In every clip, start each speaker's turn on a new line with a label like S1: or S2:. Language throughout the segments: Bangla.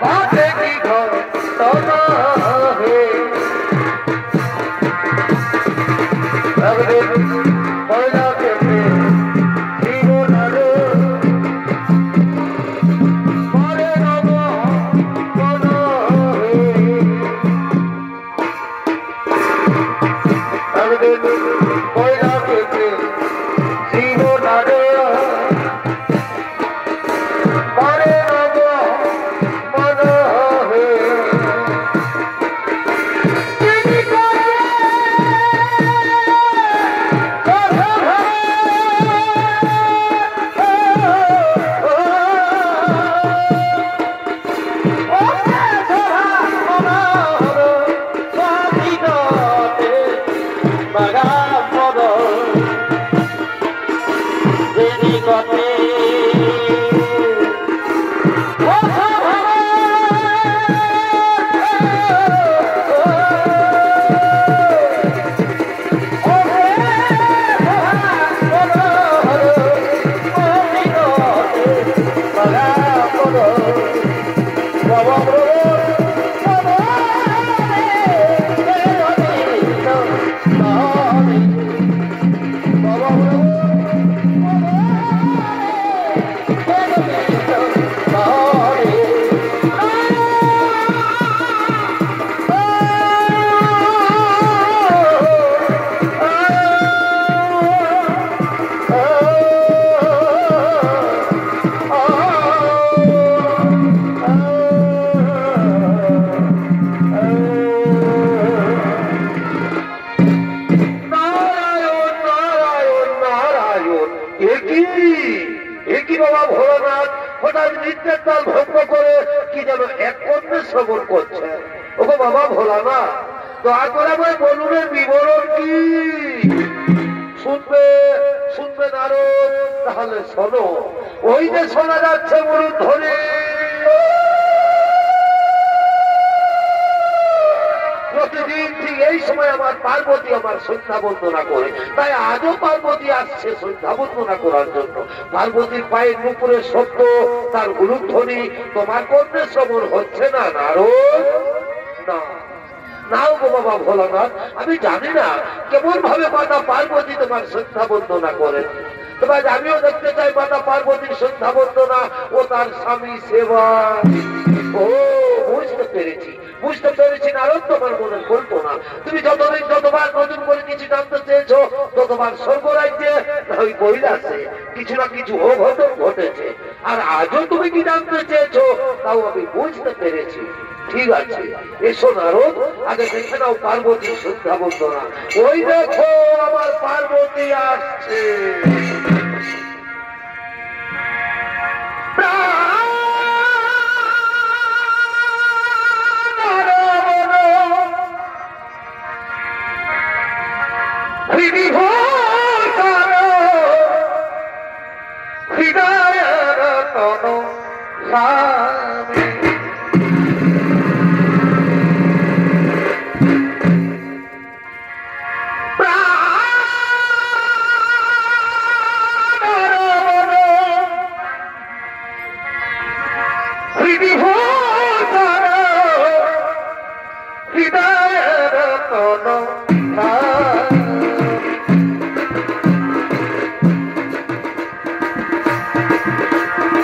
S1: ঘটে কি ঘটনা হে একদিন পয়লা কেটে জীবন আরো পরে নব মন হে একদিন পয়লা কেটে জীবন আরো পরে নব মন হে পার্বতীর পায়ের উপরে শব্দ তার উলুধ্বনি তোমার কর্ণে শ্রবণ হচ্ছে না নারদ না নাও গো বাবা ভোলানাথ আমি জানি না কেমন ভাবে মাতা পার্বতী তোমার সন্ধ্যা বন্দনা করেন তোমার আমিও দেখতে চাই মাতা পার্বতীর সন্ধ্যা বন্দনা ও তার স্বামী সেবা ও বুঝতে পেরেছি নারদ তোমার মনে কল্পনা তুমি যতবার নতুন করে কিছু জানতে চেয়েছ ততবার স্বর্গরাজ্যে ওই কৈলাসে কিছু না কিছু অঘটন ঘটেছে আর আজও তুমি কি জানতে চেয়েছো তাও আমি বুঝতে পেরেছি ঠিক আছে এসো নারদ আগে দেখে নাও পার্বতীর সন্ধ্যা বন্দনা ওই দেখো আমার পার্বতী আসছে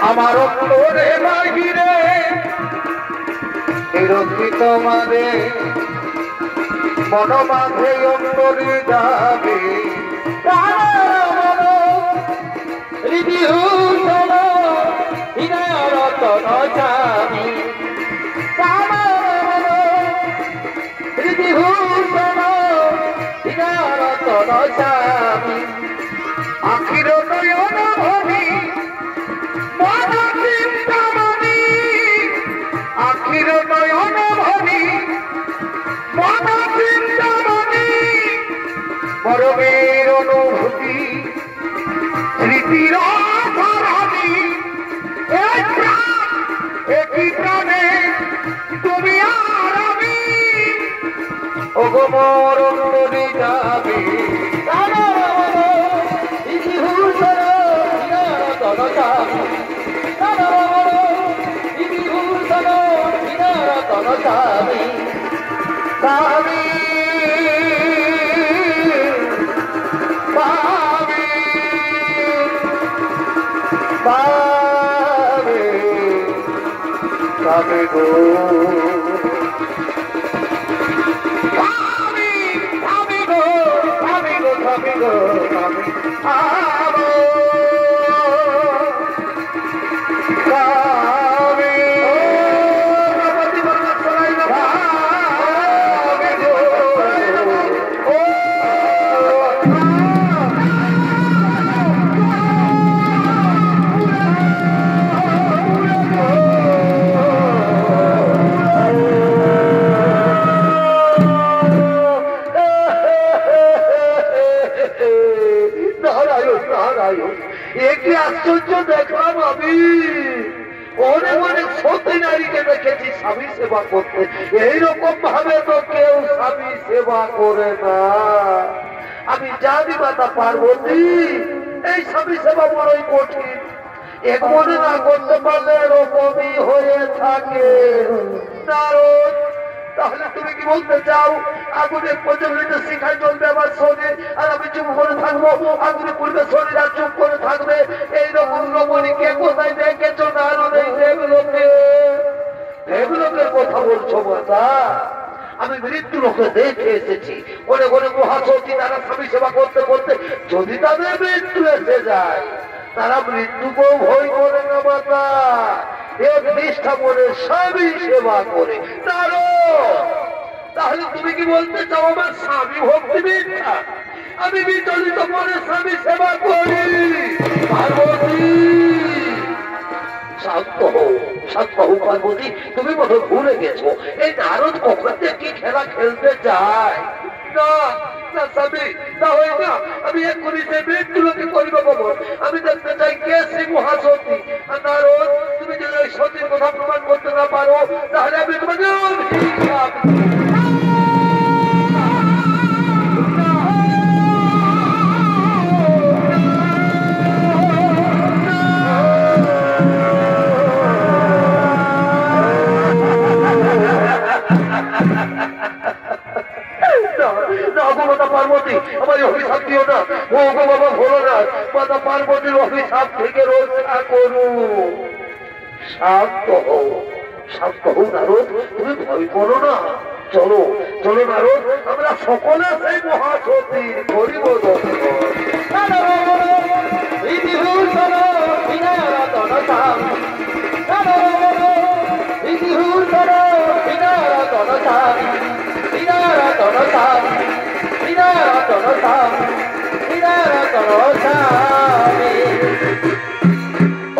S1: আমার অন্তরে বাহিরে তোমাদের মন মাঝে অন্তরে যাবে আখির নয়ন ভবি আখির নয়ন ভবি পরমের অনুভূতি স্মৃতির ধরানি একই প্রাণে তুমি আর আমি ওগমর অন্তরে যাবে ইতিভূষণ
S2: স্বামী স্বামী স্বামী স্বামী স্বামী গো স্বামী স্বামী গো স্বামী গো স্বামী গো স্বামী আমো
S1: আশ্চর্য দেখলাম আমি অনেক অনেক সত্যি নারীকে দেখেছি স্বামী সেবা করতে, এইরকম ভাবে তো কেউ স্বামী সেবা করে না। আমি জানি মাতা পার্বতী এই স্বামী সেবা বড়ই কঠিন, এক মনে না করতে পারলে এরকমই হয়ে থাকে। নারদ, তাহলে তুমি কি বলতে চাও আগুনে প্রজ্বলিত শিখায় জ্বলবে আমার শরীর আর আমি চুপ করে থাকবো, আগুনে পূর্বে শরীর আর চুপ করে থাকবে? এইরকম রমণীকে কোথায় দেখেছ? নারদ এই দেবলোকের কথা বলছো মাতা? আমি মৃত্যু লোকে দেখে এসেছি অনেক অনেক মহাসতী তারা স্বামী সেবা করতে করতে যদি তাদের মৃত্যু এসে যায় তারা মৃত্যুকেও ভয় করে না মাতা, এক নিষ্ঠা মনে স্বামী সেবা করে। তাহলে তুমি কি বলতে চাও আমার স্বামী ভক্তি মিথ্যা? আমি বিচলিত মনে স্বামী সেবা করি? পার্বতী শান্ত হও, শান্ত হও পার্বতী, তুমি বোধহয় ভুলে গেছো এই নারদ কখন কি খেলা খেলতে চায়। না না স্বামী, না হয় না, আমি এক্ষুনি সেই মৃত্যুলোকে করিব খবর। আমি দেখতে চাই কে সেই মহাসতী। আর নারদ, তুমি যদি ওই সতীর কথা প্রমাণ করতে না পারো তাহলে আমি তোমাকে অভিশাপ দেব। পার্বতী আমার অভিশাপ দিও না, ও গো বাবা ভোলো না, মাতা পার্বতীর অভিশাপ থেকে রক্ষা করু। শান্ত হও, শান্ত হও নারদ, তুমি ভয় করো না। চলো চলো নারদ, আমরা সকলে সেই মহাসতীর করিব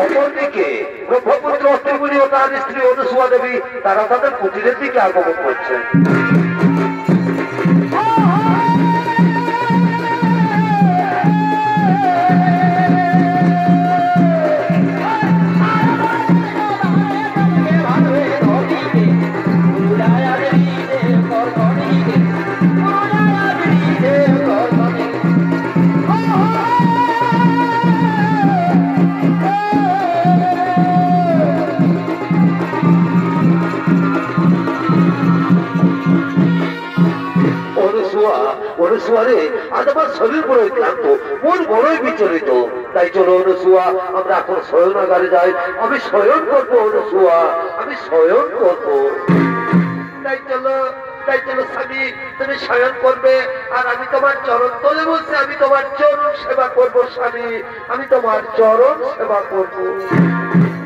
S1: অপরদিকে ব্রহ্মপুত্র অষ্টমী ও তার স্ত্রী অনুসুয়া দেবী তারা তাদের কুটিরের দিকে আগমন করছেন। আজ আমার শরীর বড়ই ক্লান্ত, মন বড়ই বিচলিত, তাই চলো অনুসুয়া আমরা এখন শয়নাগারে যাই। আমি শয়ন করবো অনুসুয়া, আমি শয়ন করবো। তাই চলো স্বামী, তুমি শয়ন করবে আর আমি তোমার চরণ তলে বলছি আমি তোমার চরণ সেবা করবো। স্বামী, আমি তোমার চরণ সেবা করবো।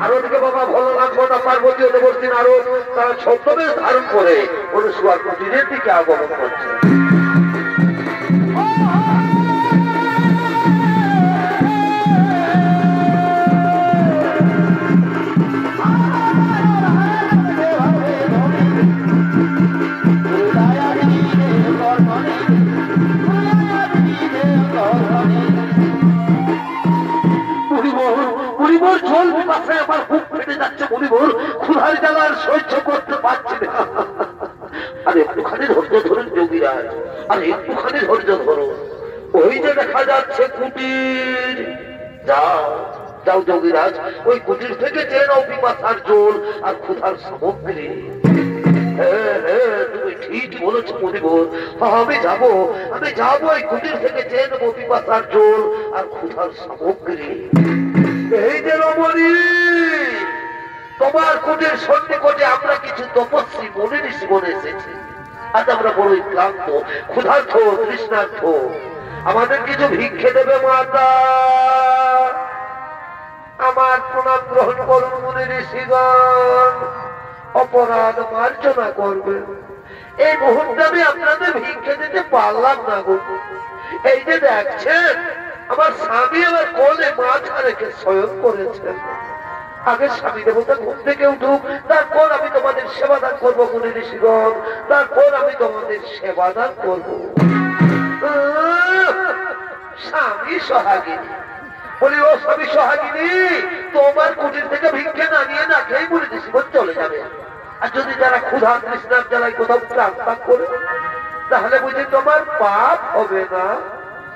S1: আর ওদিকে বাবা ভালো লাগবো না, পার্বতী হতে বলছেন আরো তারা ছদ্মবেশ ধারণ করে অনুসুয়ার কুটিরের দিকে আগমন করছে। আমার বুক ফেটে যাচ্ছে মুনিবর, ক্ষুধার জ্বালার সহ্য করতে পারছি না। আর একটুখানি ধৈর্য ধরুন যোগীরাজ, আর একটুখানি ধৈর্য ধরুন। ওই যে দেখা যাচ্ছে কুটির, যাও যাও যোগীরাজ, ওই কুটির থেকে চেয়ে নাও পিপাসার জল আর ক্ষুধার সামগ্রী। তুমি ঠিক বলেছো মনিবর, আমি যাবো এই কুটির থেকে চেয়ে নেবো পিপাসার জল আর ক্ষুধার সামগ্রী। এই যে রমণী, তোমার কুটির সন্নিকটে আমরা কিছু তপস্বী মনে ঋষিগণ এসেছি। আজ আমরা বড়ই ক্লান্ত, ক্ষুধার্থ, তৃষ্ণার্থ, আমাদের কিছু ভিক্ষে দেবে মাতা? আমার প্রণাম গ্রহণ করুন মুনি ঋষিগণ, অপরাধ মার্জনা করবেন। এই মুহূর্তে আমি আপনাদের ভিক্ষে দিতে পারলাম না গো। এই যে দেখছেন আমার স্বামী আমার কোলে মাথা রেখে শয়ন করেছেন। আগে স্বামী দেবতা ঘুম থেকে উঠুক, তারপর আমি তোমাদের সেবাদান করবো মুনি ঋষিগণ, তারপর আমি তোমাদের সেবাদান করবো। স্বামী সোহাগিনী, বলি ও স্বামী সোহাগিনী, তোমার কুটির থেকে ভিক্ষে না নিয়ে না খেয়ে মুনি ঋষিগণ চলে যাবে। আর যদি যারা ক্ষুধা তৃষ্ণার জ্বালায় কোথাও প্রাণ ত্যাগ করে, তাহলে বুঝি তোমার পাপ হবে না?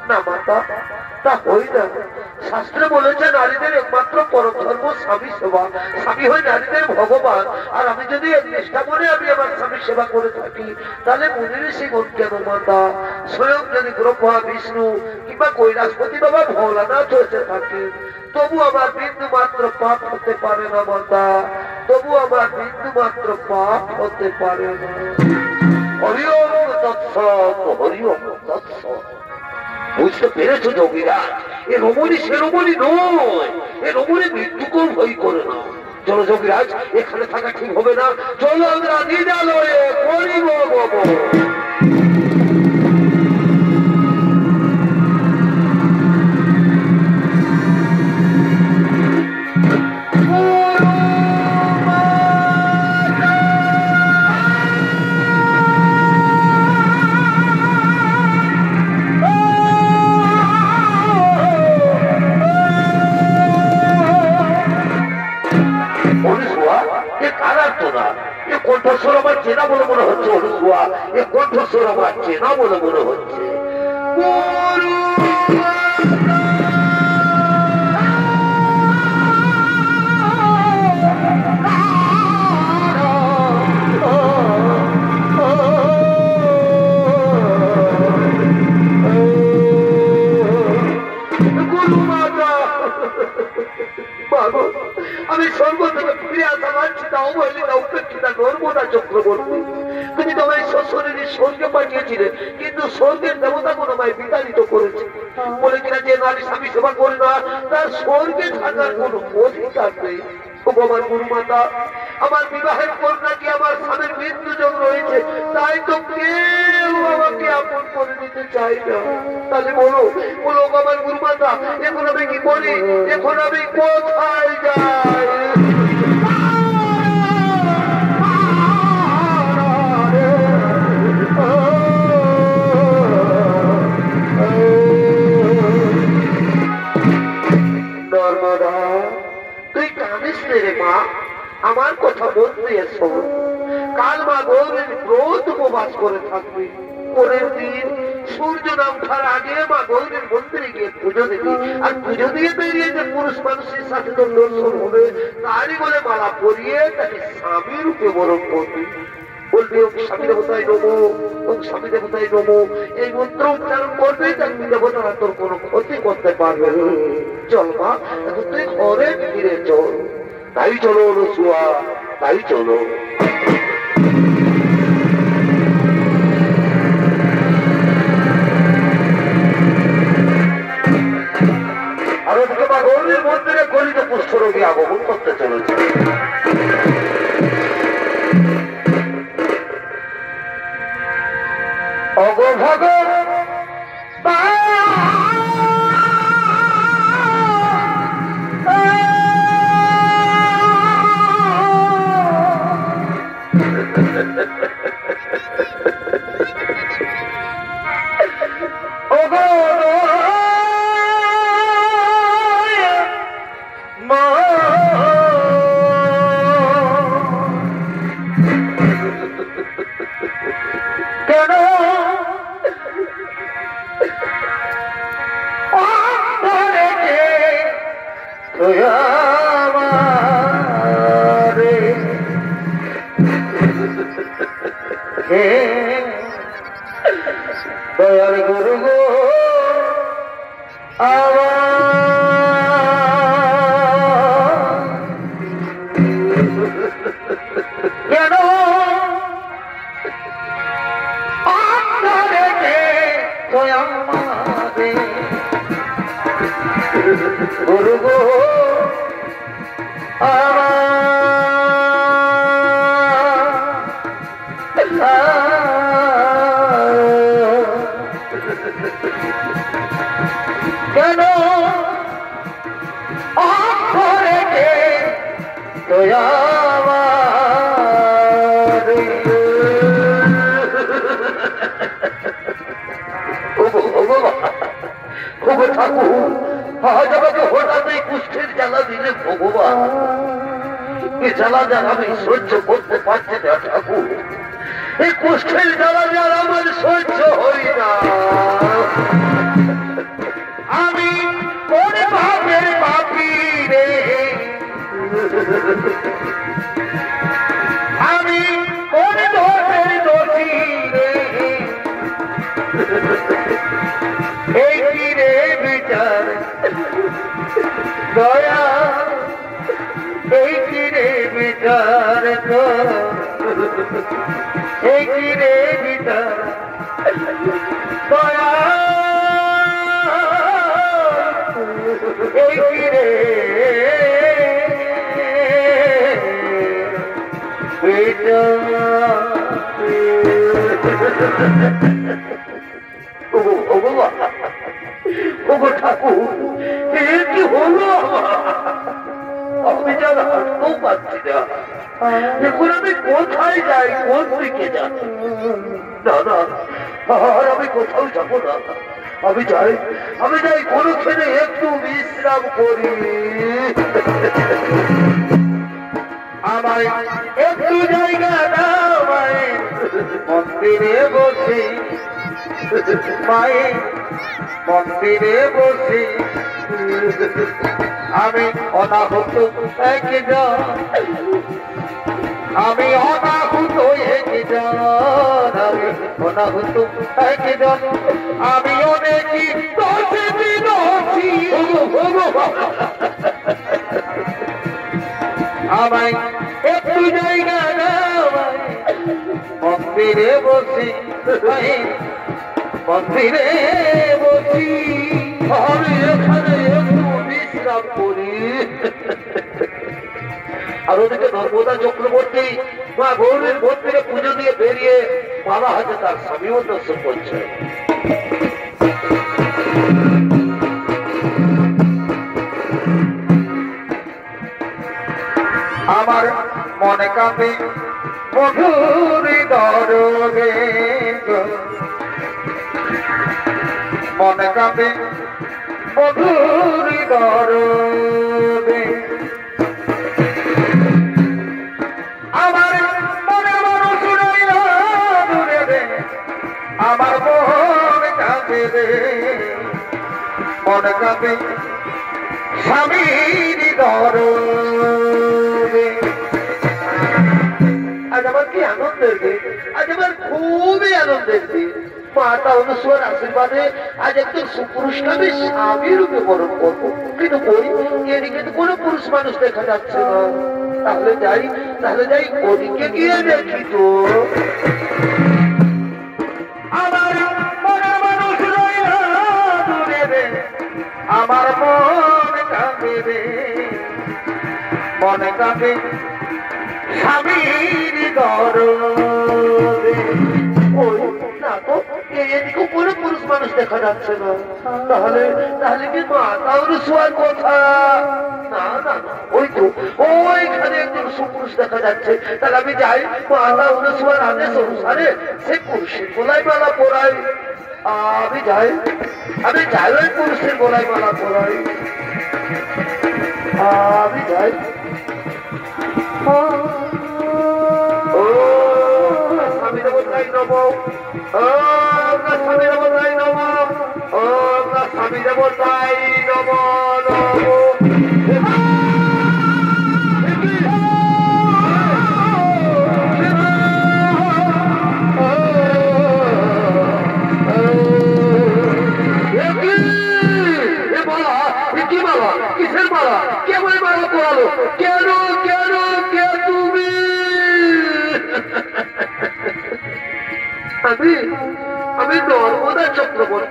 S1: না মাতা, তা হই না। শাস্ত্রে বলেছে নারীদের একমাত্র পরম ধর্ম স্বামী সেবা, স্বামী হয় নারীদের ভগবান। আর আমি যদি নিষ্ঠা করে আমি আমার স্বামীর সেবা করে থাকি, তাহলে মুনি ঋষিগণ কেন মাতা? স্বয়ং যদি ব্রহ্মা বিষ্ণু কিংবা কৈলাসপতি বাবা ভোলানাথ হয়েছে থাকে, তবু আমার বিন্দু মাত্র পাপ হতে পারে না মাতা, তবু আমার বিন্দু মাত্র পাপ হতে পারে না। হরি ওম তৎসৎ, হরি ওম তৎসৎ। বুঝতে পেরেছো যোগীরা? এ রমণী সে রমণী নয়, এ রমণী মৃত্যুকেও ভয় করে না। চলো যোগীরাজ, এখানে থাকা ঠিক হবে না, চলো আমরা নিদালয়ে করিব বাবু। কণ্ঠস্বর আমার চেনা বলে মনে হচ্ছে, অনুসুয়া এ কণ্ঠস্বর আমার চেনা বলে মনে হচ্ছে। আমি সর্বদা ফিরে আসা লাঞ্ছিতা অবহেলিতা উপেক্ষিতা নর্মদা চক্রবর্তী, তুমি তোমায় শ্বশুরের স্বর্গে পাঠিয়েছিলে, কিন্তু স্বর্গের দেবতা কোন আমায় বিতাড়িত করেছে, বলে কিনা যে নারী স্বামী সেবা করে না তার স্বর্গে থাকার কোন অধিকার নেই। আমার গুরুমাতা, আমার বিবাহের পর নাকি আমার স্বামীর মৃত্যুযোগ রয়েছে, তাই তো কেউ আমাকে আপন করে নিতে চাই না। তাহলে বলো বলো আমার গুরুমাতা, এখন আমি কি করি? এখন আমি কোথায় যাই? নর্মদা, তুই কাঁদিস রে মা, আমার কথা বলতে এসো। কাল মা গৌরীর ব্রত উপবাস করে থাকবি। পরের দিন সূর্য না ওঠার আগে মা গৌরীর মন্দিরে গিয়ে পুজো দিবি। আর পুজো দিয়ে বেরিয়ে যে পুরুষ মানুষের সাথে তোর দর্শন হবে, তারই বলে মালা পরিয়ে তাকে স্বামী রূপে বরণ করবি। বলবি ওম স্বামী দেবতায় নমো, ওম স্বামী দেবতায় নমো, এই মন্ত্র উচ্চারণ করবে, তাকে দেবতারা তোর কোনো ক্ষতি করতে পারবে না। চল মা, এখন তুই ঘরে ফিরে চল। তাই চলো অনুসুয়া, তাই চলো। আর ওদিকে মা গৌরীর মন্দিরে গলিত পুষ্পরোগী আগমন করতে চলেছে। অগভগ মা
S2: হে দয়াল গুরু গো কেন গুরু গো কেন অপরেকে দয়া
S1: আজ আমাকে হঠাৎ এই কুষ্ঠের জ্বালা দিলে ভগবান, এই জ্বালা যার আমি সহ্য করতে পারছি না ঠাকুর। এই কুষ্ঠের জ্বালা যার আমার সহ্য হই না।
S2: আমি কোন ভাবের পাপি রে, আমি কোন দোষের দোষী রে, এই কি রে বিচার দয়া, এই কি রে বিচার এই কি রে বিচার দয়া, এই কি রে
S1: ঠাকুর কি হলো? আমি যার হাঁটতেও পারছি না। দেখুন আমি কোথায় যাই, কোন দিকে যাই? দাদা আর আমি কোথাও যাবো না। আমি যাই কোনখানে একটু বিশ্রাম করি।
S2: আমায় একটু জায়গা দাও মায়ে, মন্দিরে বসে মায়ে, মন্দিরে বসে আমি অনাহুত একজন, আমি অনাহুত একজন, আমি অনাহুত একজন, আমি অনেকই দোষে বিদোষী। আমায় একটু জায়গা দাও মন্দিরে বসি, মন্দিরে বসি
S1: আমি এখানে একটু বিশ্রাম করি। আর ওদিকে নর্মদা চক্রবর্তী মা গৌরীর মন্দিরে পুজো দিয়ে বেরিয়ে বাবা হাতে তার স্বামীও দর্শন করছে।
S2: আমার মনে কাঁপে মধুর দরবে, মনে কাঁপে মধুর দরবে, আমার মনে মানুষ রইল দূরে রে, আমার মনে কাঁপে রে, মনে কাঁপে স্বামীর দরবে।
S1: আজ আমার কি আনন্দের দিন, আজ আমার খুবই আনন্দের দিন। মাতা অনুসর আশীর্বাদে আজ একজন সুপুরুষকে আমি স্বামী রূপে বরণ করবো। কিন্তু কই এদিকে তো কোনো পুরুষ মানুষ দেখা যাচ্ছে না। তাহলে যাই ওদিকে গিয়ে দেখি তো।
S2: আমার মনে মানুষ রইল দূরে রে, আমার মনে কাঁদে রে, মনে কাঁদে স্বামীর দরবে।
S1: ওই না তো এদিকে কোনো পুরুষ মানুষ দেখা যাচ্ছে না। তাহলে কি মাতা অনুসর কথা? না না ওই তো ওইখানে একজন সুপুরুষ দেখা যাচ্ছে। তাহলে আমি যাই মাতা অনুসর আদেশ অনুসারে সে পুরুষের গলায় মালা পরাই। আমি যাই ওই পুরুষের গলায় মালা পরাই। আমি যাই। স্বামী দেবতাই নম, স্বামী দেবতাই নম, স্বামী দেবতাই নম নম।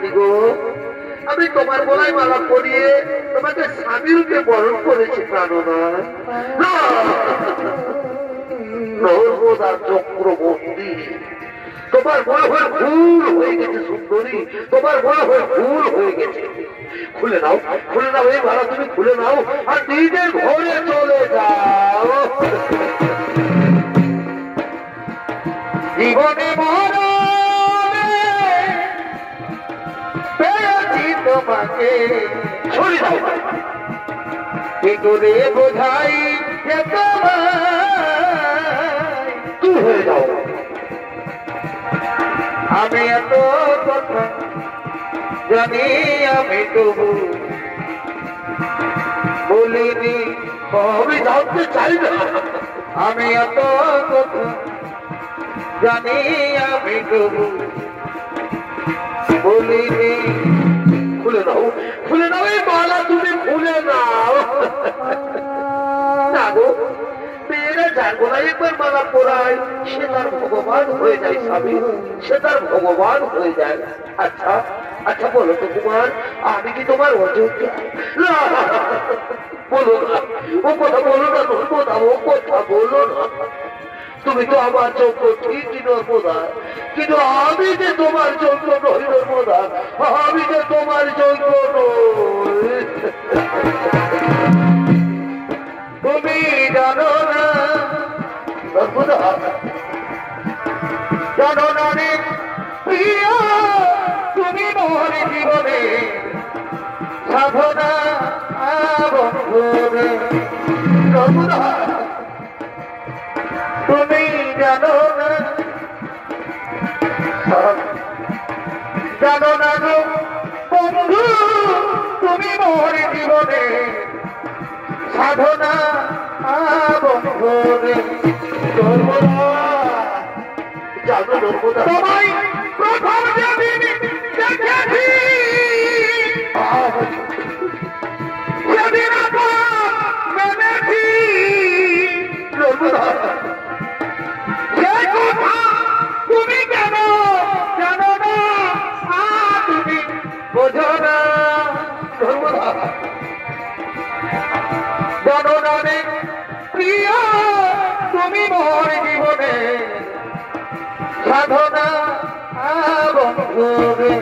S1: সতী গো, আমি তোমার গলায় মালা পরিয়ে তোমাকে স্বামী রূপে বরণ করেছি প্রাণনাথ। নর্মদা চক্রবর্তী, তোমার মনে হয় ভুল হয়ে গেছে সুন্দরী, তোমার মনে হয় ভুল হয়ে গেছে। খুলে নাও, খুলে নাও এই মালা, তুমি খুলে নাও আর নিজের ঘরে চলে যাও।
S2: জীবনে পেয়েছি তোমাকে,
S1: সরে যাও।
S2: কি করে বোঝাই যে তোমায়,
S1: তুই হয়ে যাও।
S2: আমি এত কথা জানি, আমি তবু বলিনি,
S1: আমি জানতে চাই না।
S2: আমি এত কথা জানি, আমি তবু বলিনি।
S1: খুলে নাও, খুলে নাও এই মালা, তুমি খুলে নাও। না গো, মেয়েরা যার গলায় একবার মালা পরায় সে তার ভগবান হয়ে যায় স্বামী, সে তার ভগবান হয়ে যায়। আচ্ছা আচ্ছা বলো তো কুমার, আমি কি তোমার অযোগ্য? না, বলো না, ও কথা বলো না নর্মদা, ও কথা বলো না। তুমি তো আমার যোগ্য ঠিকই নর্মদা, কিন্তু আমি যে তোমার যোগ্য নই নর্মদা, আমি যে তোমার যোগ্য নই।
S2: তুমি জানো না,
S1: নর্মদা,
S2: জানো না রে প্রিয়, তুমি মোর জীবনে সাধনা বন্ধুরে।
S1: নর্মদা,
S2: তুমি জানো না, জানো না গো বন্ধু, তুমি মোর জীবনে সাধনা বন্ধুরে।
S1: নর্মদা, জানো নর্মদা,
S2: তোমায় প্রথম যেদিন দেখেছি, সেদিন মেনেছি,
S1: নর্মদা,
S2: সে কথা তুমি কেন জানো না, তুমি বোঝো না।
S1: নর্মদা,
S2: জানো না রে প্রিয়, তুমি মোর জীবনে সাধনা বন্ধুরে।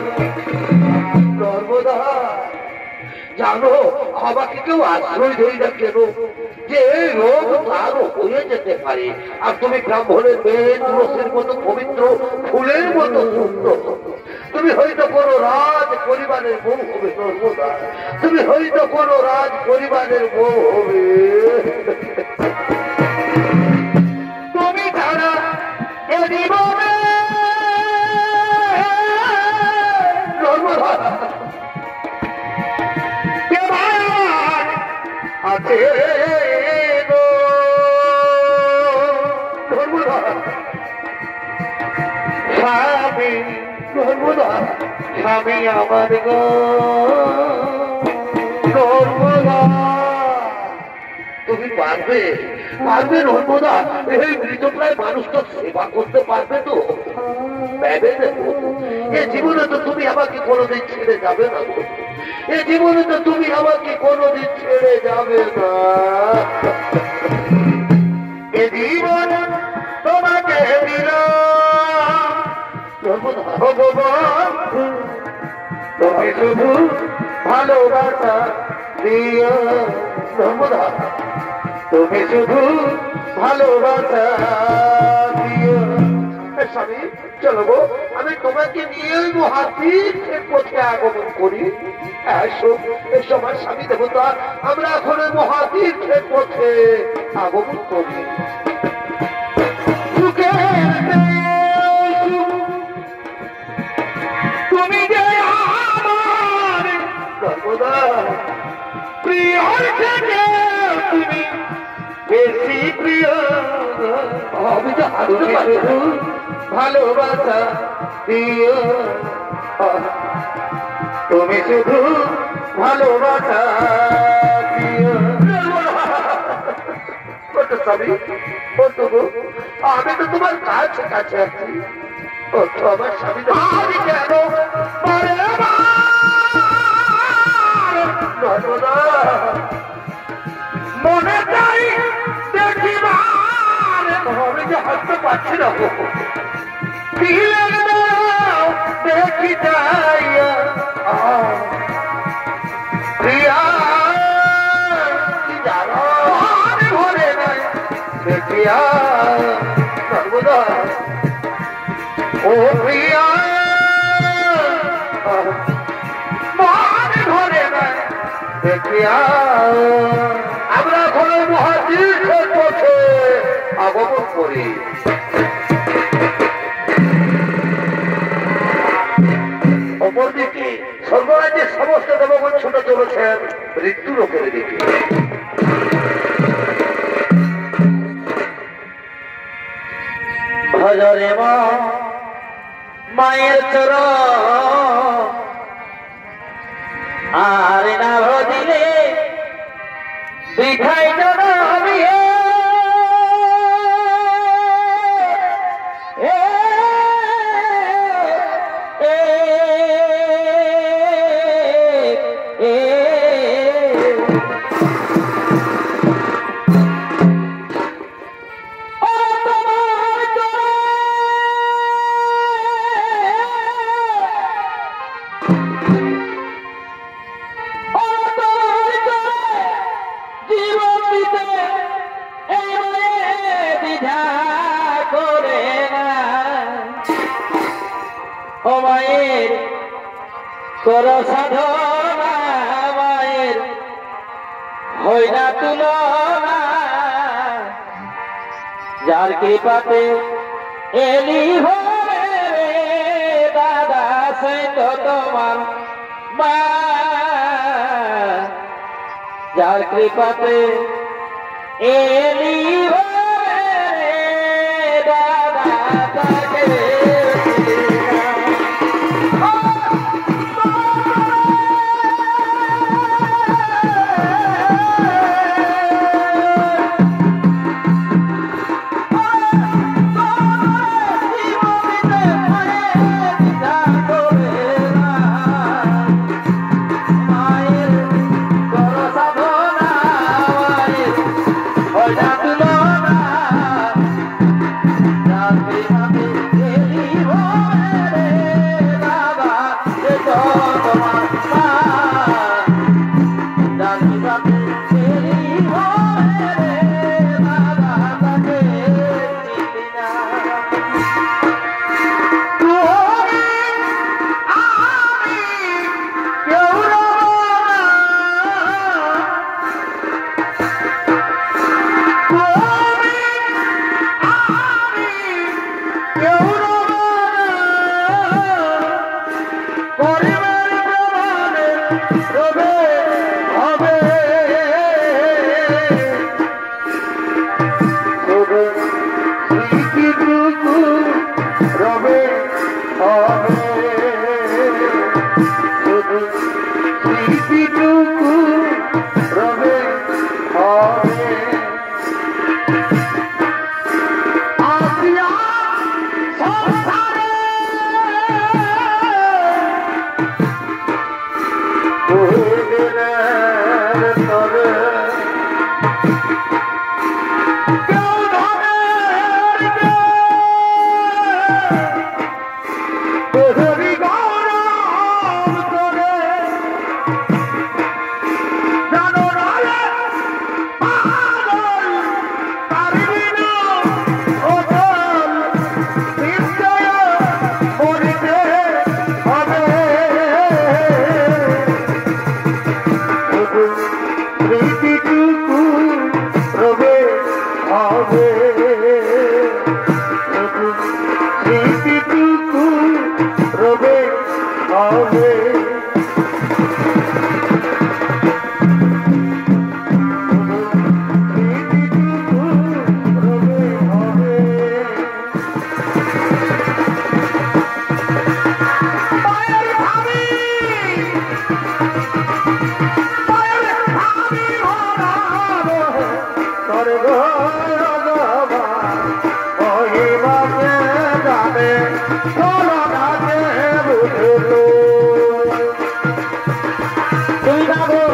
S1: নর্মদা, জানো আমাকে কেউ আশ্রয় দেয় না কেন, যে এই রোগ তারও হয়ে যেতে পারে। আর তুমি ব্রাহ্মণের মেয়ে, তুলসীর মতো পবিত্র, ফুলের মতো সুন্দর। তুমি হয়তো কোনো রাজ পরিবারের বউ হবে নর্মদা, তুমি হয়তো কোনো রাজ পরিবারের বউ হবে।
S2: তুমি ছাড়া এ জীবনে
S1: নর্মদা,
S2: কে ভার আছে গো।
S1: নর্মদা,
S2: স্বামী,
S1: নর্মদা,
S2: স্বামী আমার গো।
S1: নর্মদা, তুমি পারবে, পারবে নর্মদা, এই মৃতপ্রায় মানুষটা সেবা করতে পারবে তো? পারবে না তো? এ জীবনে তো তুমি আমাকে কোনোদিন ছেড়ে যাবে না গো। এ জীবনে তো তুমি আমাকে কোনোদিন ছেড়ে যাবে না।
S2: এ জীবন তোমাকে দিলাম
S1: নর্মদা,
S2: ভগবান, তুমি শুধু ভালোবাসা দিও।
S1: নর্মদা,
S2: তুমি শুধু ভালোবাসা দিও।
S1: এ স্বামী চলো গো, আমি তোমাকে নিয়ে মহাতীর্থের পথে আগমন করি। এসো, এসো আমার স্বামী দেবতা, আমরা এখন ওই মহাতীর্থের পথে আগমন করি।
S2: সুখে তুমি যে আমার
S1: নর্মদা,
S2: প্রিয় থেকে তুমি বেশি প্রিয়।
S1: আমি তো হারতে
S2: তুমি
S1: পারছি না।
S2: শুধু ভালোবাসা দিও। তুমি শুধু ভালোবাসা দিও।
S1: কত স্বামী, কত গো, আমি তো তোমার কাছে কাছে আছি। ও তো আমার স্বামী,
S2: আমি কেন বারে বারে
S1: সর্বদা
S2: মনে চাই দেখিবার
S1: আমি যে হাসতে পারছি না
S2: দিলের দাও দেখি যাইয়া প্রিয়া
S1: কি জানো
S2: মনে ভরে নাই
S1: দেখিয়া সর্বদা
S2: ও প্রিয়া মনে ভরে নাই
S1: দেখিয়া আমরা এখন মহাতীর্থের পথে আগমন করি। অপরদিকে স্বর্গরাজ্যের সমস্ত দেবগণ ছুটে চলেছেন মৃত্যু লোকের দিকে।
S2: ভজরে মায়ের চরণ আর না ভজিলে বিঠাই জনমি মায়ের কর সাধনা মায়ের হয় না তুলনা যার কৃপাতে এলি হবে দাদা সে তো তোমার মা যার কৃপাতে এলি হবে দাদা তাকে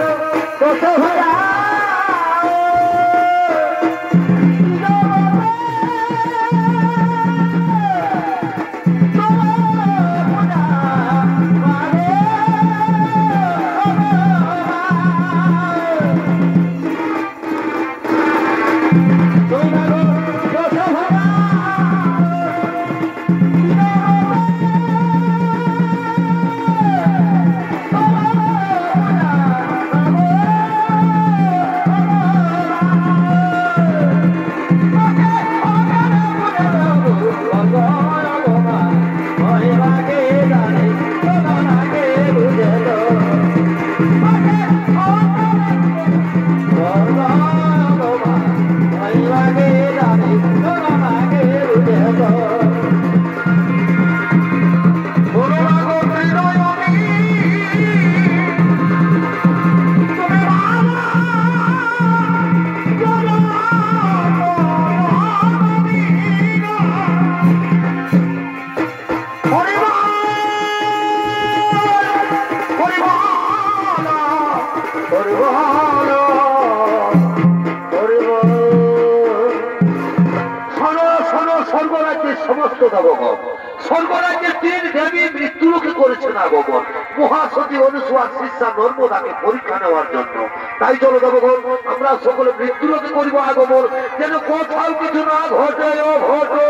S2: তুমি
S1: দেবগণ। স্বর্গরাজ্যের 3 দেবী মৃত্যুলোকে করেছেন আগমন মহাসতী অনুসুয়া শিষ্যা নর্মদাকে পরীক্ষা নেওয়ার জন্য। তাই চলো দেবগণ, আমরা সকলে মৃত্যুলোকে করিব আগমন, যেন কোথাও কিছু না ঘটে। ও ঘটো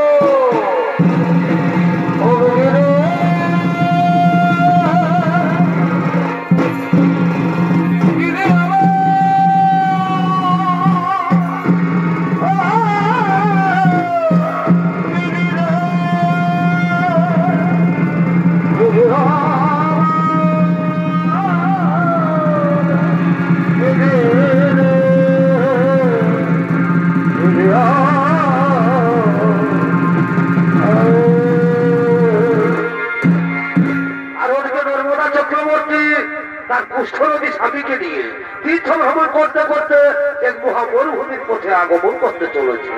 S1: তার কুষ্ঠরোগী স্বামীকে নিয়ে তীর্থ ভ্রমণ করতে করতে এক মহা মরুভূমির পথে আগমন করতে চলেছে।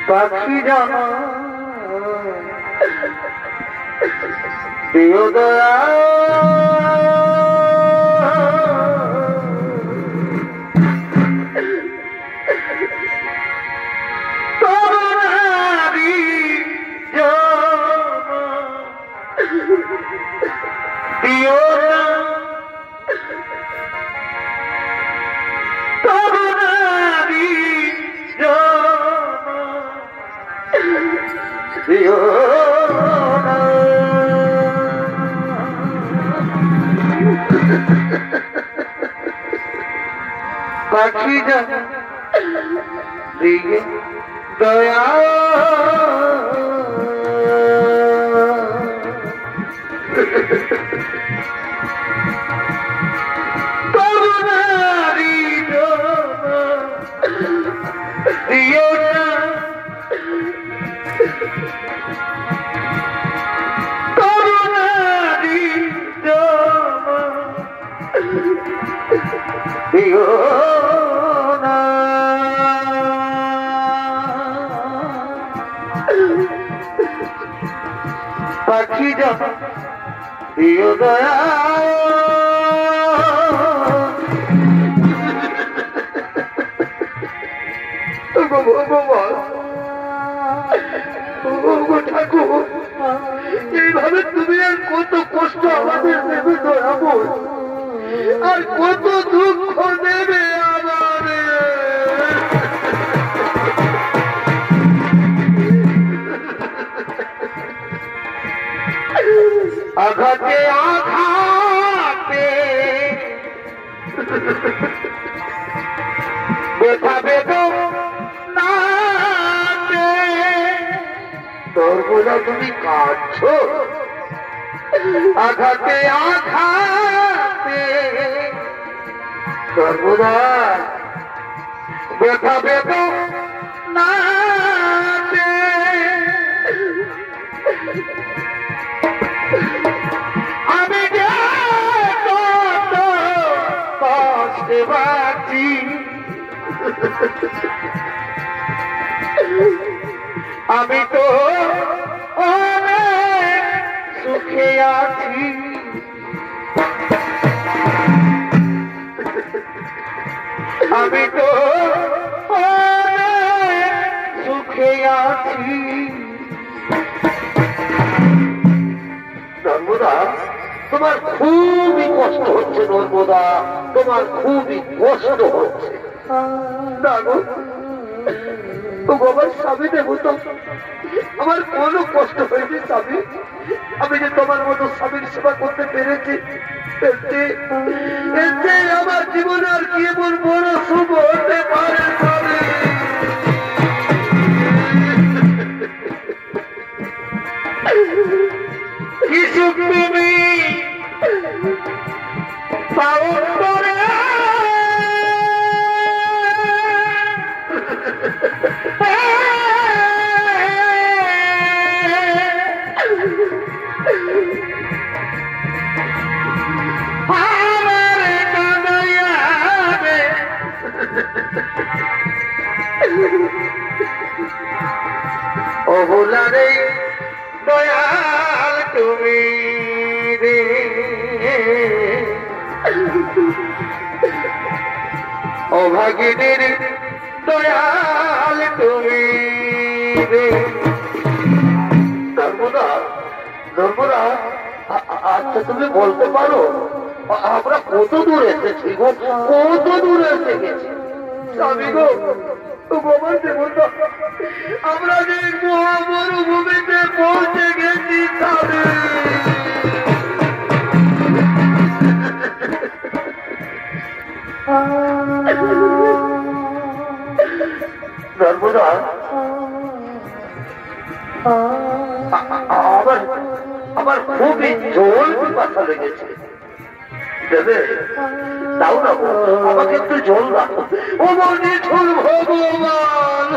S1: পাখি জানা প্রিয় দয়া পাখি দিকে দয়া পাখি দিও দয়া ঠাকুর, এইভাবে তুমি আর কত কষ্ট আমাদের দেবে দয়াবো, আর কত দুঃখ দেবে আমাদের। আঘাতে আঘাতে ব্যথা বেদনাতে সর্বদা তুমি কাঁদছো। আঘাতে আঘাতে সর্বদা ব্যথা বেদনাতে আমি যে কত কষ্টে বাঁচি, আমি তো অনেক সুখে আছি। আমি তো অনেক সুখে আছি। নর্মদা, তোমার খুবই কষ্ট হচ্ছে। নর্মদা, তোমার খুবই কষ্ট হচ্ছে। আমার স্বামী দেবো তো, আমার কোনো কষ্ট হয়নি স্বামী। আমি যে তোমার মতো স্বামীর সেবা করতে পেরেছি, এতে আমার জীবনে আর কি এমন বড় শুভ হতে পারে স্বামী। কি সুখ তুমি পালন করে অবলারে দয়াল তুমি রে।
S2: অভাগিনীর দয়াল তুমি রে।
S1: ধর্মদা, ধর্মদা, আচ্ছা তুমি বলতে পারো আমরা কত দূর এসেছি গো, কত দূর এসে গেছি? স্বামী গো, তোমার দেবতা, আমরা যে মরুভূমিতে পৌঁছে গেছি স্বামী। ধর্মদা, আমার খুবই জল পিপাসা লেগেছে, দেবে? দাও না গো, আমাকে একটু জল দাও। ও মনে ঠুল ভগবান,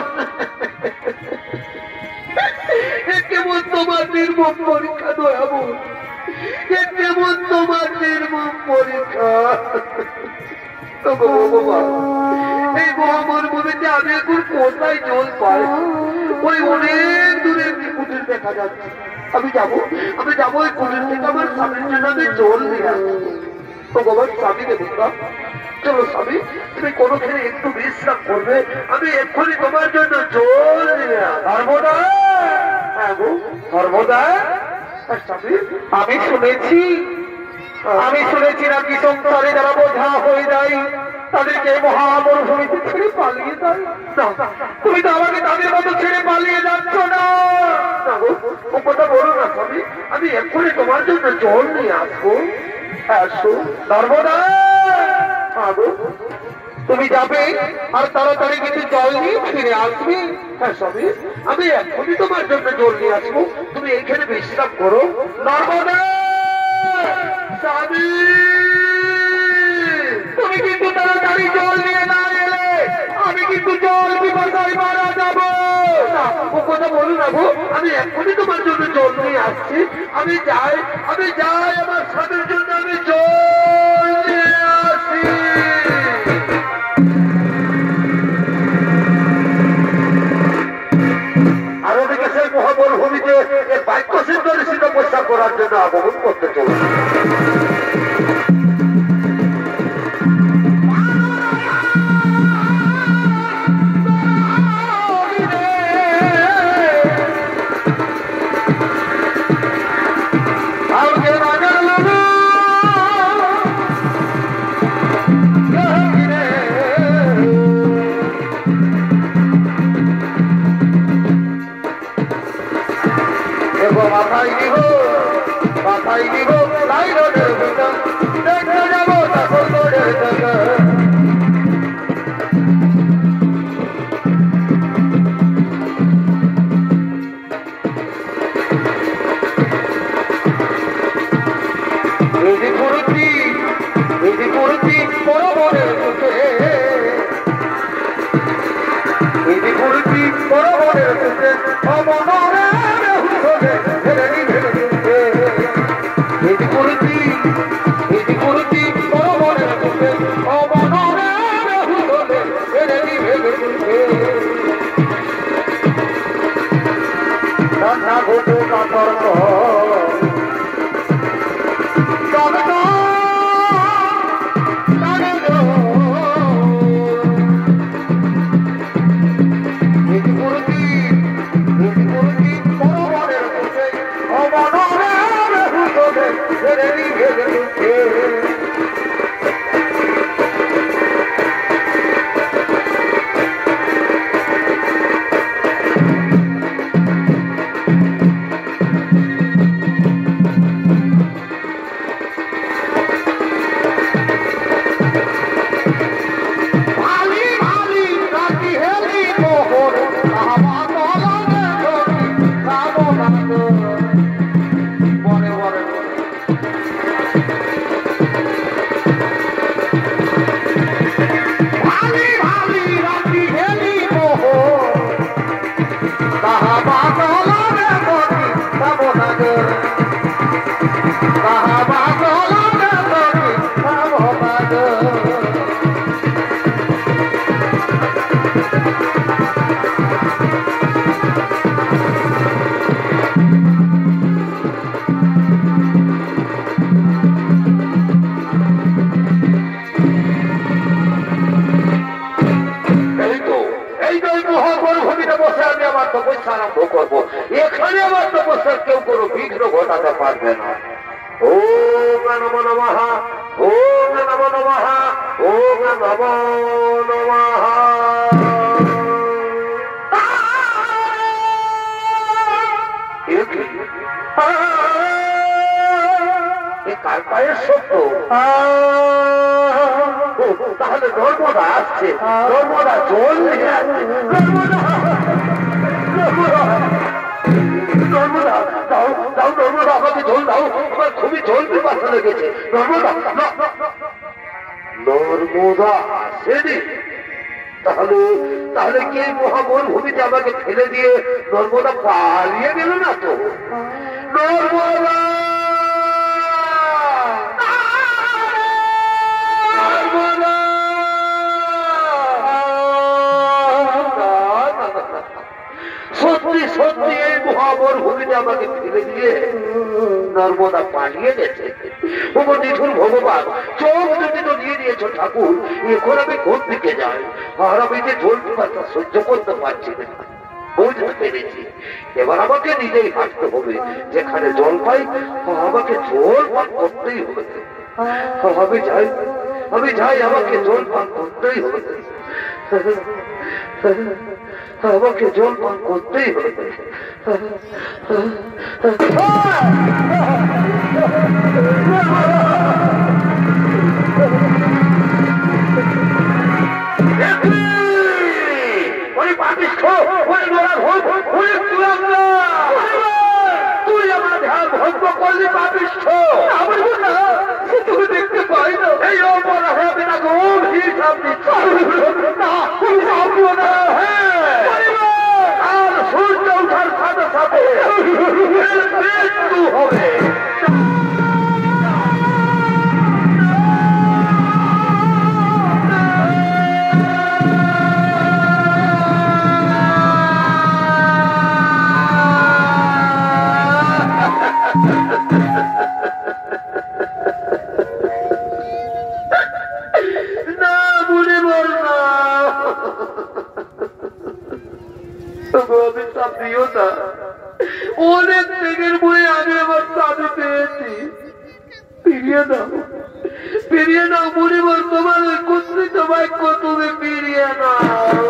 S1: এ কেমন তোমার নির্মম পরীক্ষা দয়াবো, এ কেমন তোমার নির্মম পরীক্ষা। ভগবান, এই মহামর ভূমিতে আমি এখন কোথায় জল পাই? ওই অনেক দূরে একটি কুটির দেখা যাচ্ছে, আমি যাবো ওই কুটির থেকে আমার স্বামীর জন্য আমি জল নিয়ে আসবো। ভগবান, স্বামীকে বললাম, চলো স্বামী, তুমি কোনোখানে একটু বিশ্রাম করবে, আমি এক্ষুনি তোমার জন্য জল নিয়ে আসবো।
S2: সর্বদা,
S1: হ্যাঁ গো,
S2: সর্বদা,
S1: স্বামী,
S2: আমি শুনেছি নাকি সংসারে যারা বোঝা হয়ে যায় তাদেরকে মহামরুভূমিতে ছেড়ে পালিয়ে যায়। তুমি তো আমাকে তাদের মতো ছেড়ে পালিয়ে যাচ্ছ না।
S1: ও কথা বলো না স্বামী, আমি এক্ষুনি তোমার জন্য জল নিয়ে আসবো। আসো।
S2: সর্বদা,
S1: আগো,
S2: তুমি যাবে আর তাড়াতাড়ি কিন্তু জল নিয়ে ফিরে আসবে।
S1: হ্যাঁ স্বামী, আমি এক্ষুনি তোমার জন্য জল নিয়ে আসবো, তুমি এইখানে বিশ্রাম করো।
S2: নর্মদা,
S1: স্বামী,
S2: তুমি কিন্তু তাড়াতাড়ি জল নিয়ে না এলে আমি কিন্তু জল পিপাসায় মারা যাবো।
S1: ও কথা বলো না গো, আমি এক্ষুনি তোমার জন্য জল নিয়ে আসছি। আমি যাই আমার স্বামীর জন্য আমি জল নিয়ে আসি। আর ওদিকে সেই মহামরুভূমিতে বাক্য সিদ্ধ ঋষি তপস্যা করার জন্য আগমন করতে চলেছে।
S2: মাথায় নিব, লাই
S1: আরম্ভ করবো। এখানে আমার তপস্যার কেউ কোনো বিঘ্ন ঘটাতে পারবে না। ওম নমো নমঃ, ওম নমো নমঃ, ওম নমো নমঃ। কার পায়ের শব্দ? তাহলে নর্মদা আসছে, নর্মদা জল নিয়ে আসছে। নর্মদা দাও দাও, নর্মদা আমাকে জল দাও, আমার খুবই জল পিপাসা লেগেছে। নর্মদা নর্মদা আসেনি? তাহলে তাহলে কি এই মহামরুভূমিতে আমাকে ফেলে দিয়ে নর্মদা পালিয়ে গেল না তো? নর্মদা সত্যি সত্যি এই মহামরুভূমিতে আমাকে ফেলে দিয়ে নর্মদা পালিয়ে গেছে। ওগো নিঠুর ভগবান, চোখ দুটি তো নিয়ে নিয়েছো ঠাকুর, এখন আমি কোন দিকে যাই? আর আমি যে জল পিপাসা সহ্য করতে পারছি না, বুঝতে পেরেছি। এবার আমাকে নিজেই হাঁটতে হবে, যেখানে জল পাই আমাকে জল পান করতেই হবে। আমি যাই, আমাকে জল পান করতেই হবে, আমাকে জল পান করতেই হবে। তুই আমার ধ্যান ভঙ্গ করলি পাপিষ্ঠ। তুমি দেখতে পাই না এই অপরাধ না গভীর সামনে আর সূর্য ওঠার সাথে সাথে মৃত্যু হবে। অনেক ত্যাগের বই আমি আমার স্বামী পেয়েছি। ফিরিয়ে নাও মুনিবর, তোমার ওই কুৎসিত বাক্য তুমি ফিরিয়ে নাও।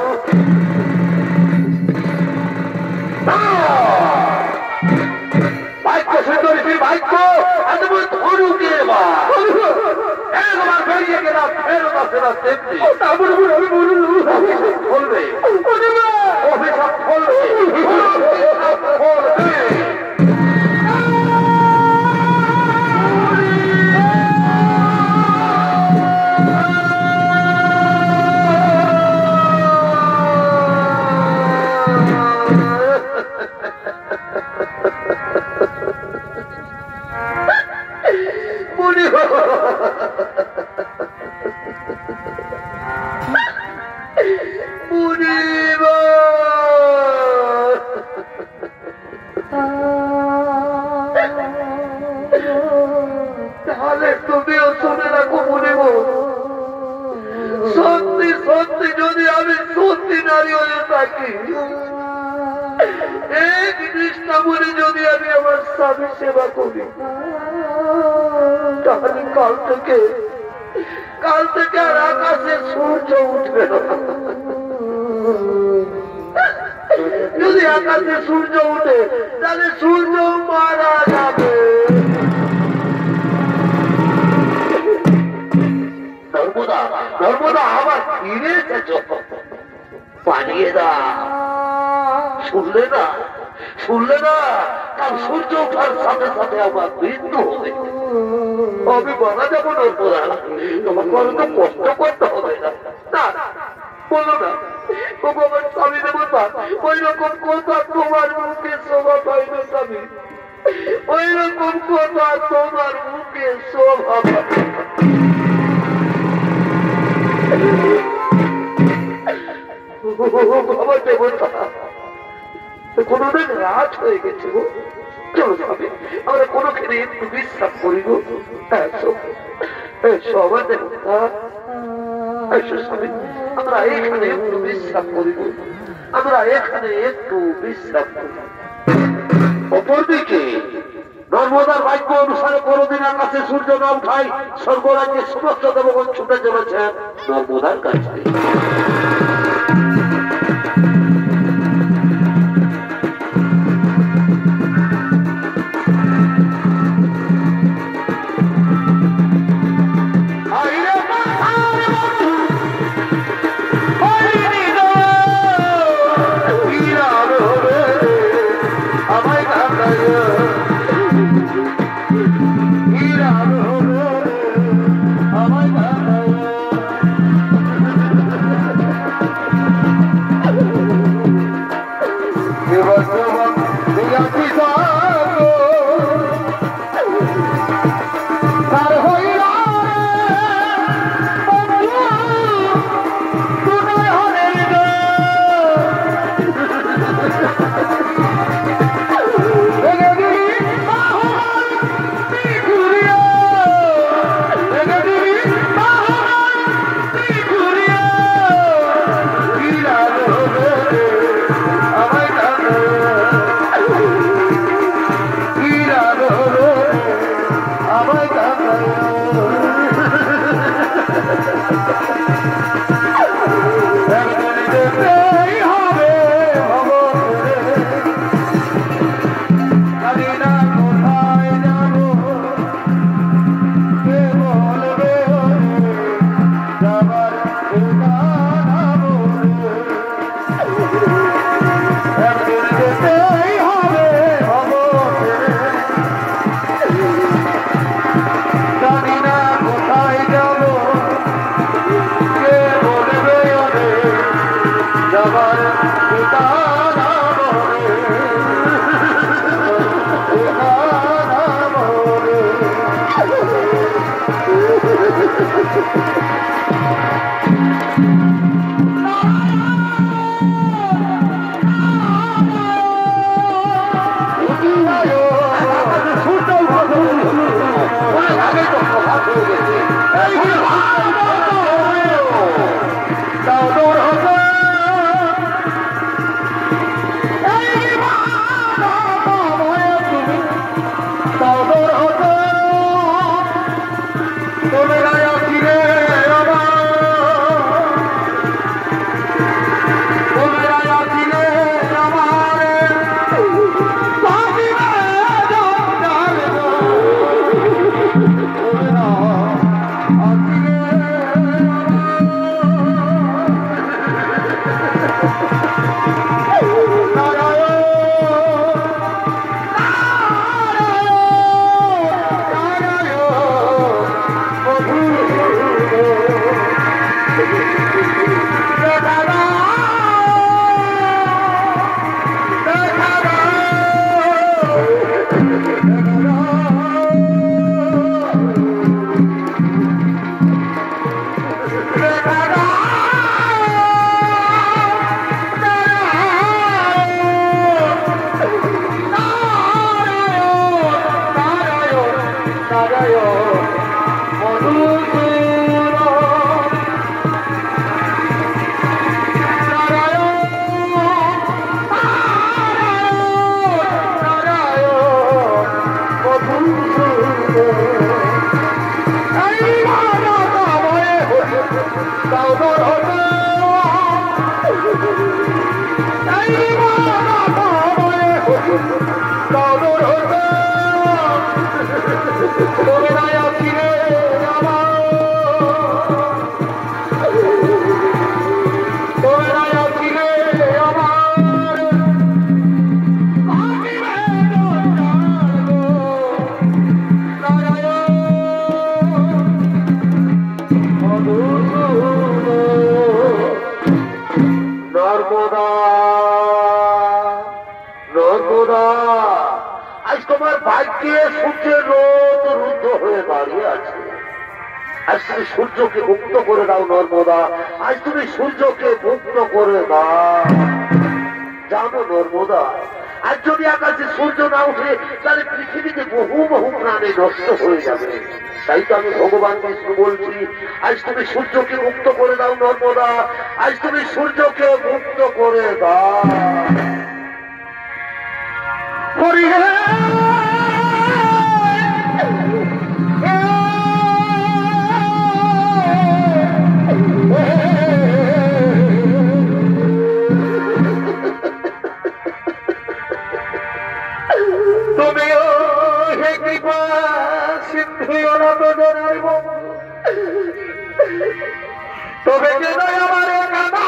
S1: বাক্য সুন্দরী বাক্য ধনুকে একবার বেরিয়ে গেলাম, ফেরত আসে না তেমনি। আমি বলবে অভিশাপ ফলবে। তাহলে তুমিও শুনে রাখো মুনিব, সত্যি সত্যি যদি আমি সত্যি নারী হয়ে থাকি, এক নিষ্ঠা বলে যদি আমি আমার স্বামী সেবা করি, তাহলে কাল থেকে আর আকাশে সূর্য উঠবে না। যদি আকাশে সূর্য উঠে তাহলে সূর্য মারা যাবে। নর্মদা আবার ফিরে এসেছ, পালিয়ে না। শুনলে না কাল সূর্য ওঠার সাথে সাথে আমার মৃত্যু হবে। আমি মারা যাবো নর্মদা, তোমাকে অত কষ্ট করতে হবে না। বলো না আমার স্বামী দেবতা, ওই রকম কথা তোমার মুখে শোভা পাই না স্বামী, ওই রকম কথা তোমার মুখে শোভা পাই। বাবা দেবতা, কোনদিন রাত হয়ে গেছে গো, চলো স্বামী আমরা কোনোখানে একটু বিশ্রাম করি গো। সবার দেবতা আমরা এখানে একটু বিশ্রাম করিব, আমরা এখানে একটু বিশ্রাম করিব। অপরদিকে নর্মদার বাক্য অনুসারে কোনদিন আকাশে সূর্য না উঠায় স্বর্গরাজ্যের সমস্ত দেবগণ ছুটে চলেছেন নর্মদার কাছে। সূর্যকে মুক্ত করে দাও নর্মদা, আজ তুমি সূর্যকে মুক্ত করে দাও। জানো নর্মদা, আজ যদি আকাশে সূর্য না উঠে তাহলে পৃথিবীতে বহু বহু প্রাণী নষ্ট হয়ে যাবে। তাই তো আমি ভগবান বিষ্ণু বলছি, আজ তুমি সূর্যকে মুক্ত করে দাও নর্মদা, আজ তুমি সূর্যকে মুক্ত করে দাও।
S2: হরি তুমিও হে কৃপা সিন্ধু তবে কেন আমার কাদা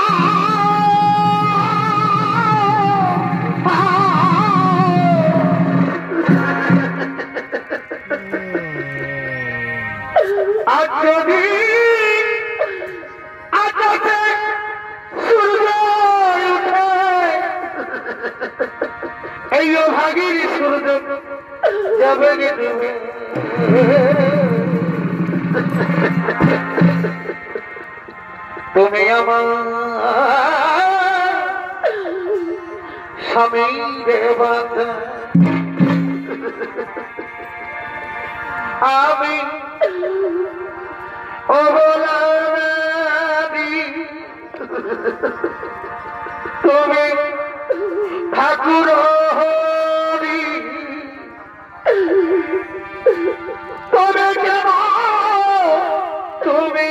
S2: আজ যদি আকাশে সূর্য উঠে এই ভাগির সূর্য যাবে তুমি তুমি আমার স্বামী দেবতা আমি অবলাদি তুমি ঠাকুর হরি তুমি কেন তুমি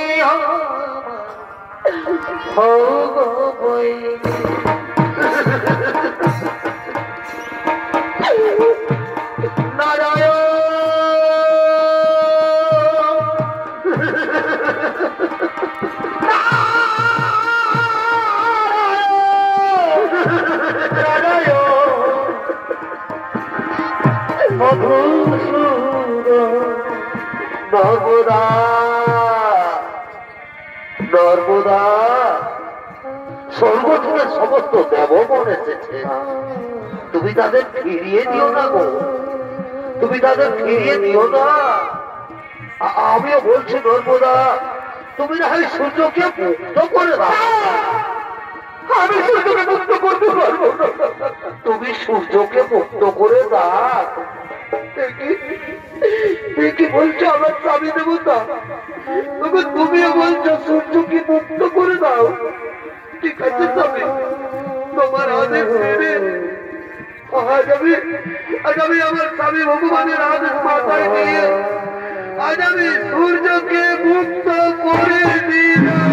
S2: নারায়ণ
S1: নর্মদা নর্মদা স্বর্গ থেকে সমস্ত দেবগণ এসেছে, তুমি তাদের ফিরিয়ে দিও না গো, তুমি তাদের ফিরিয়ে দিও না। আমিও বলছি নর্মদা, তুমি না হয় সূর্যকে মুক্ত করে দাও।
S2: আমি সূর্যকে মুক্ত করতে পারবো না।
S1: তুমি সূর্যকে মুক্ত করে দাও। কি বলছো আমার স্বামী দেবতা? তুমিও বলছো সূর্যকে মুক্ত করে দাও। ঠিক আছে স্বামী, তোমার আদেশ মেনে আজ আমি আমার স্বামী ভগবানের আদেশ মাথায় নিয়ে আজ আমি সূর্যকে মুক্ত করে দিলাম।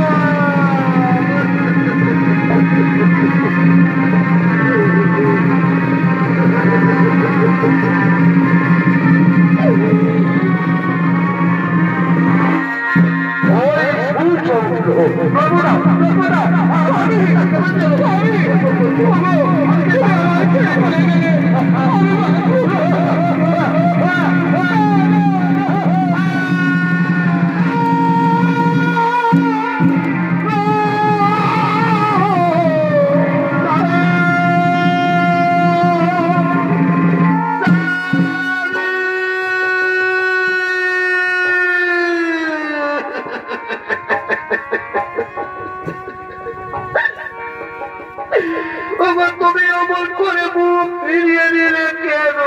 S1: তুমি অমন করে মুখ ফিরিয়ে দিলে কেন?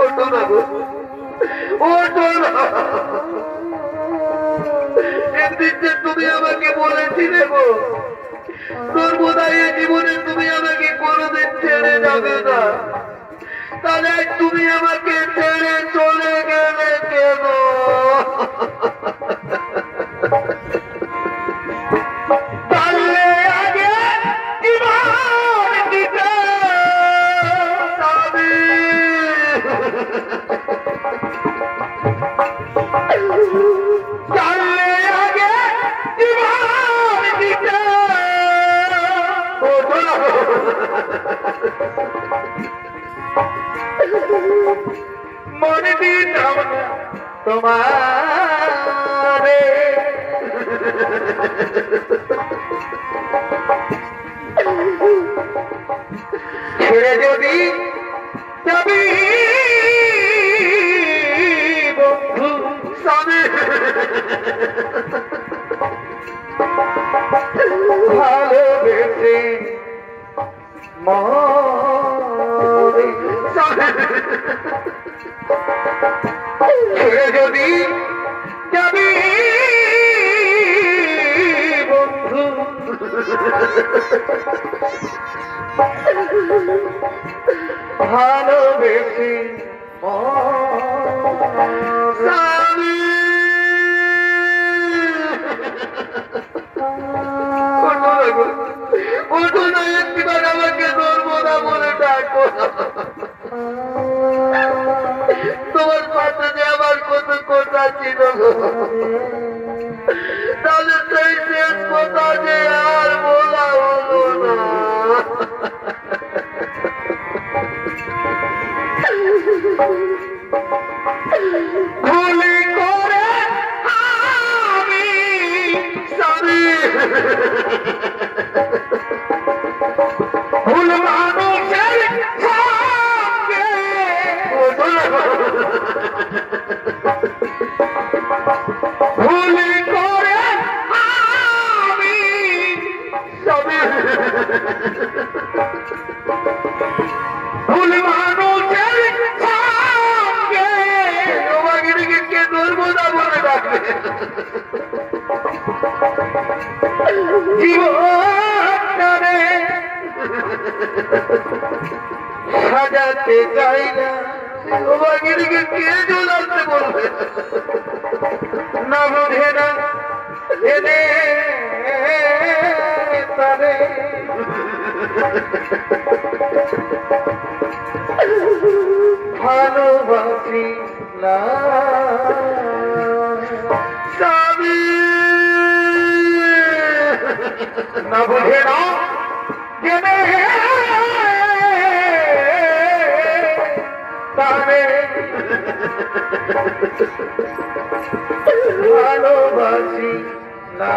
S1: ওঠো না গো, ওঠো না। একদিন যে তুমি আমাকে বলেছিলে গো নর্মদা এই জীবনে তুমি আমাকে কোনোদিন ছেড়ে যাবে না, তাহলে তুমি আমাকে ছেড়ে চলে গেলে কেন? মনে দিতাম তোমারে ছেড়ে যদি যাবি বন্ধু সামনে ভালোবেসে মরে
S2: যদি যাবি বন্ধু ভালোবেসে
S1: আমাকে ধরবো না বলে ডাকো তোমার পাশে যে আমার কত কথা ছিল তাহলে সেই শেষ কথা যে আর বলা হলো না
S2: ভুলি করে আমি
S1: স্বামী
S2: ভুল মানুষের সঙ্গে ভুলি করে আমি
S1: স্বামী
S2: ভুল মানুষের সঙ্গে
S1: তোমাকে রেখে কে ধরবো না বলে ডাকবে
S2: জীবনটারে সাজাতে চাই না
S1: তোমাকে রেখে কে জ্বলাতে বলবে
S2: না বুঝে না এনে তারে ভালোবাসি না
S1: স্বামী
S2: না বুঝে না জেনে তারে ভালোবাসি না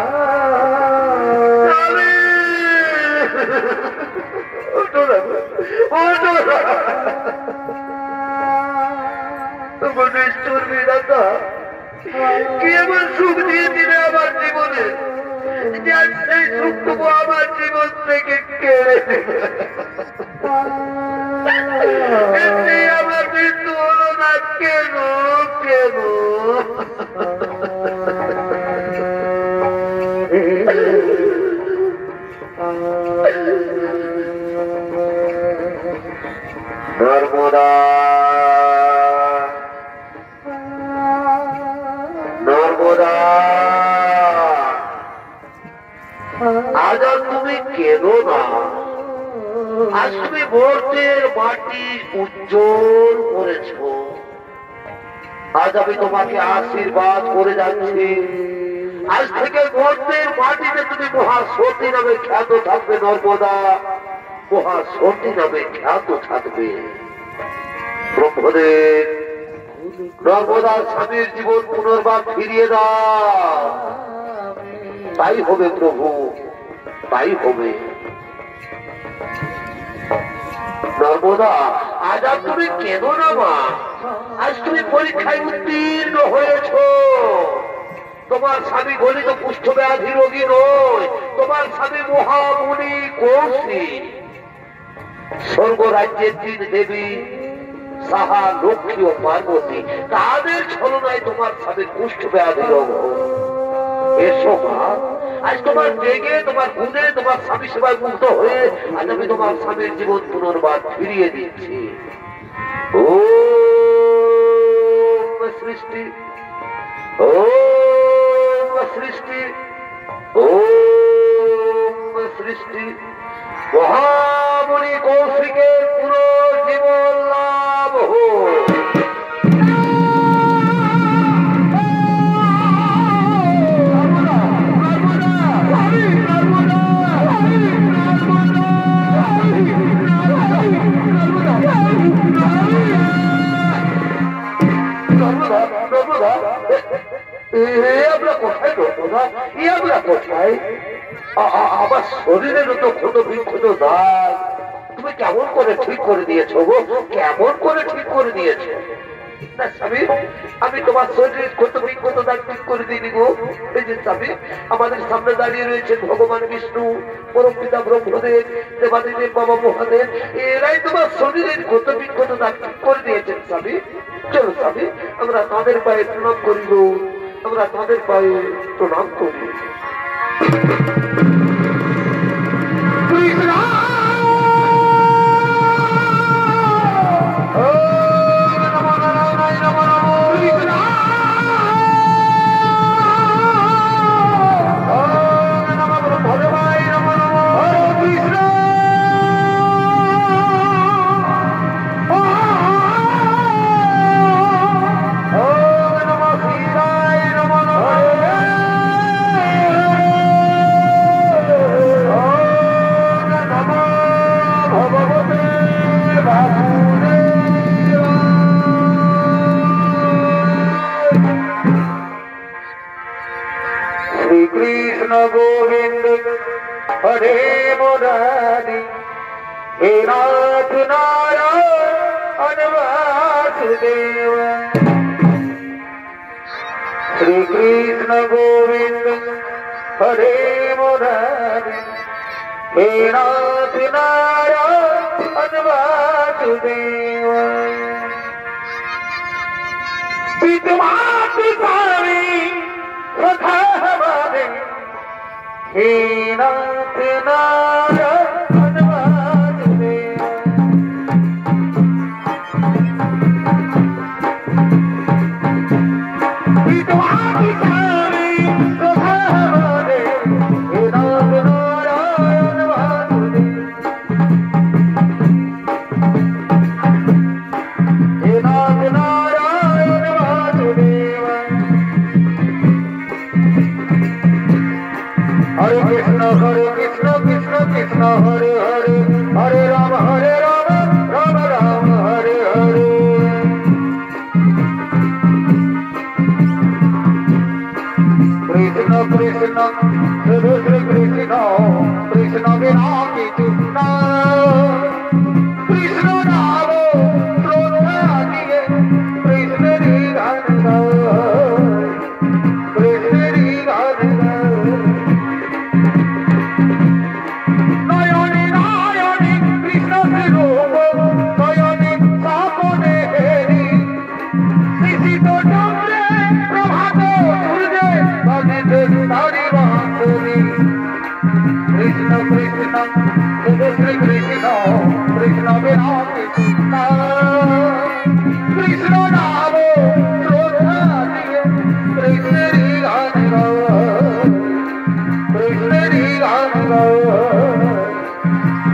S1: স্বামী ওঠো না ওঠো না তোমার নিষ্ঠুর বিধাতা কি এমন সুখ দিয়ে দিলে আমার জীবনে যে আজ সেই সুখটুকু আমার জীবন থেকে কেড়ে নেবে আমার মৃত্যু হলো না কেন কেন নর্মদা নর্মদা আজ আর তুমি কেনো না আজ তুমি ভোটের মাটি উজ্জ্বল করেছ আজ আমি তোমাকে আশীর্বাদ করে যাচ্ছি আজ থেকে ভোটের মাটিতে তুমি মহাসতী নামে খ্যাত থাকবে নর্মদা মহাসতী নামে খ্যাত থাকবে ব্রহ্মদেব নর্মদার স্বামীর জীবন পুনর্বার ফিরিয়ে দাও তাই হবে প্রভু তাই হবে নর্মদা আজ আর তুমি কেন না মা আজ তুমি পরীক্ষায় উত্তীর্ণ হয়েছ তোমার স্বামী গলিত কুষ্ঠ ব্যাধি রোগী নয় তোমার স্বামী মহামুনি কৌশিক স্বর্গ রাজ্যের তিন দেবী সাহা লক্ষ্মী ও পার্বতী তাদের ছলনায় তোমার স্বামী কুষ্ঠ ব্যাধি রোগ এসো মা আজ তোমার জেগে তোমার গুণে তোমার স্বামী সেবায় মুক্ত হয়ে আজ আমি তোমার স্বামীর জীবন পুনর্বার ফিরিয়ে দিচ্ছি ও সৃষ্টি ও সৃষ্টি ও সৃষ্টি মহামণি কৌশিকের পুরো জীবন লাভ হোক আমার শরীরের তো ক্ষত বিক্ষত দাগ তুমি কেমন করে ঠিক করে দিয়েছো গো কেমন করে ঠিক করে দিয়েছো না স্বামী, আমি তোমার শরীরের কত বিক্ষত দাগ ঠিক করে দিই গো। এই যে স্বামী, আমাদের সামনে দাঁড়িয়ে রয়েছে ভগবান বিষ্ণু, পরম পিতা ব্রহ্মদেব, দেবাদিদেব বাবা মহাদেব, এরাই তোমার শরীরের কত বিক্ষত দাগ ঠিক করে দিয়েছেন স্বামী। চলো স্বামী, আমরা তাদের পায়ে প্রণাম করি গো, আমরা তাদের পায়ে প্রণাম করি।
S2: কৃষ্ণ गोविंद हरे मुरारी हे नाथ नारायण वासुदेव। श्री कृष्ण गोविंद हरे मुरारी हे नाथ नारायण वासुदेव। विद्वान स्वामी सखा हमारे हे नाथ नारायण वासुदेव। विद्वान स्वामी सखा हमारे हे नाथ नारायण वासुदेव। हे नाथ नारायण वासुदेव। हरे कृष्ण कृष्ण कृष्ण हरे हरे हरे राम राम राम हरे हरे। कृष्ण कृष्ण श्री कृष्ण कृष्ण बिना किछु ना। कृष्ण नाम प्रोत्साहिए कृष्ण री गान गाए, कृष्ण री गान गाए। नयने नारायणी कृष्ण से रूप नयने सापने हेरी शिशि तो डमरे प्रभात सूर्य बंदित तारी बांसुरी। कृष्ण कृष्ण श्री कृष्ण कृष्ण बिना किछु ना। कृष्ण नाम प्रोत्साहिए कृष्ण री गान गाए, कृष्ण री गान गाए,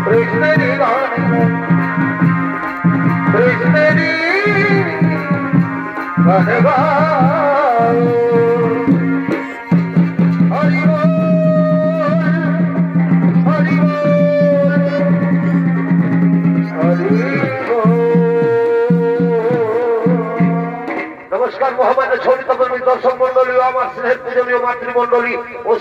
S2: कृष्ण री गान गाए, कृष्ण री गान गाए। हरि बोल हरि बोल हरि बोल।
S1: नमस्कार मोहम्मद छोटी तबल दर्शक मंडली, আমার স্নেহের পূজনীয় মাতৃমণ্ডলী ও